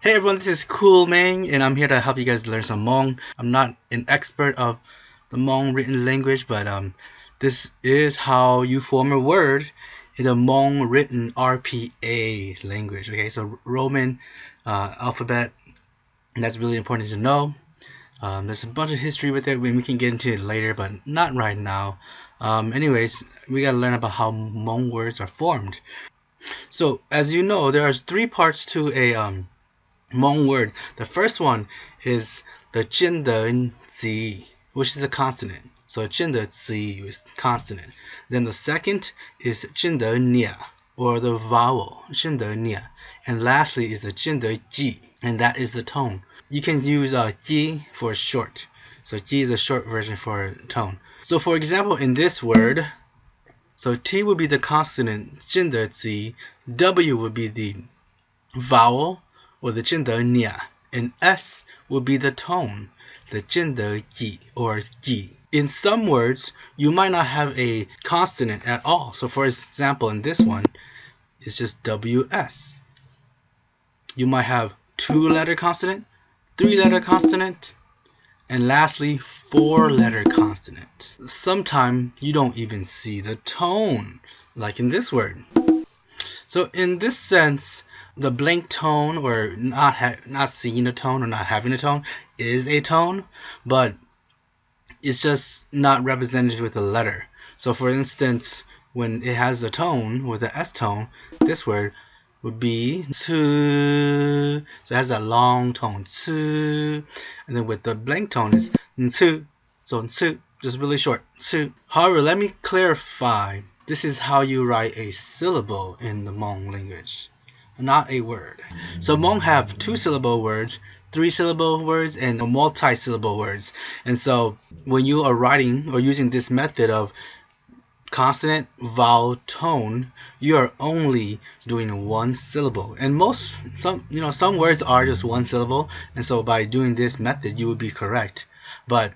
Hey everyone, this is Cool Meng, and I'm here to help you guys learn some Hmong. I'm not an expert of the Hmong written language, but this is how you form a word in the Hmong written RPA language. Okay, so Roman alphabet, and that's really important to know. There's a bunch of history with it, we can get into it later, but not right now. Anyways, we gotta learn about how Hmong words are formed. So, as you know, there are three parts to a Hmong word. The first one is the 真的 zi, which is a consonant. So 真的 zi is consonant. Then the second is 真的 nia, or the vowel 真的 nia. And lastly is the 真的 ji, and that is the tone. You can use ji for short. So ji is a short version for tone. So for example, in this word, so T would be the consonant 真的 zi, W would be the vowel, or the 真的 nia, and S will be the tone, the 真的 ji or ji. In some words, you might not have a consonant at all. So for example, in this one, it's just WS. You might have 2-letter consonant, 3-letter consonant, and lastly 4-letter consonant. Sometimes you don't even see the tone, like in this word. So in this sense, the blank tone, or not seeing a tone or not having a tone, is a tone, but it's just not represented with a letter. So for instance, when it has a tone with the S tone, this word would be 吃. So it has that long tone, 吃, and then with the blank tone is 吃. So 吃, just really short, 吃. However, let me clarify. This is how you write a syllable in the Hmong language, not a word. So Hmong have 2-syllable words, 3-syllable words, and multi-syllable words. And so when you are writing or using this method of consonant, vowel, tone, you are only doing 1 syllable. And some words are just 1 syllable, and so by doing this method you would be correct. But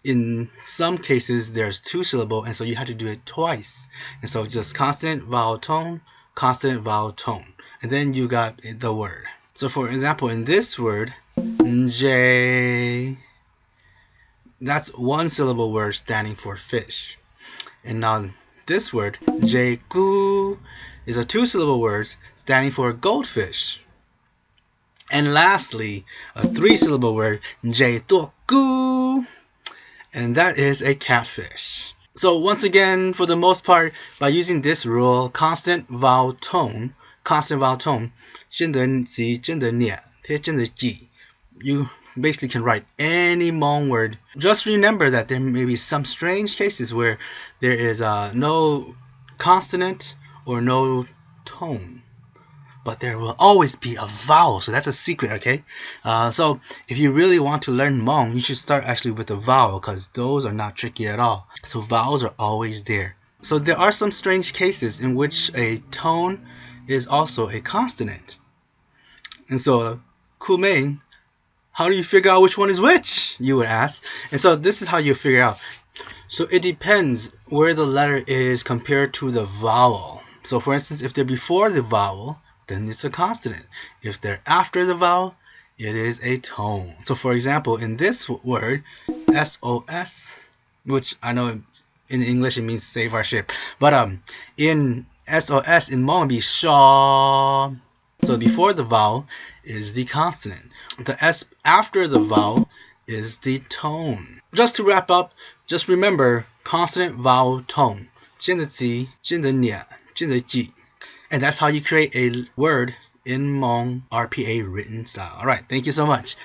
in some cases there's 2-syllable, and so you have to do it twice. And so just consonant, vowel, tone, consonant, vowel, tone, and then you got the word. So for example, in this word, J, that's 1-syllable word standing for fish. And now this word, J-gu, is a 2-syllable word standing for goldfish. And lastly, a 3-syllable word, J-to-gu, and that is a catfish. So once again, for the most part, by using this rule, consonant, vowel, tone, 真的 zi, 真的 nia, 真的 ji, you basically can write any Hmong word. Just remember that there may be some strange cases where there is no consonant or no tone, but there will always be a vowel. So that's a secret, okay? So if you really want to learn Hmong, you should start actually with a vowel, because those are not tricky at all. So vowels are always there. So there are some strange cases in which a tone is also a consonant. And so, Cool Meng, how do you figure out which one is which, you would ask. And so this is how you figure out. So it depends where the letter is compared to the vowel. So for instance, if they're before the vowel, then it's a consonant. If they're after the vowel, it is a tone. So for example, in this word, SOS, which I know in English it means save our ship, but in SOS in Hmong, be shaw. So before the vowel is the consonant. The S after the vowel is the tone. Just to wrap up, just remember consonant, vowel, tone. 真的 zi, 真的 nia, 真的 ji. And that's how you create a word in Hmong RPA written style. Alright, thank you so much.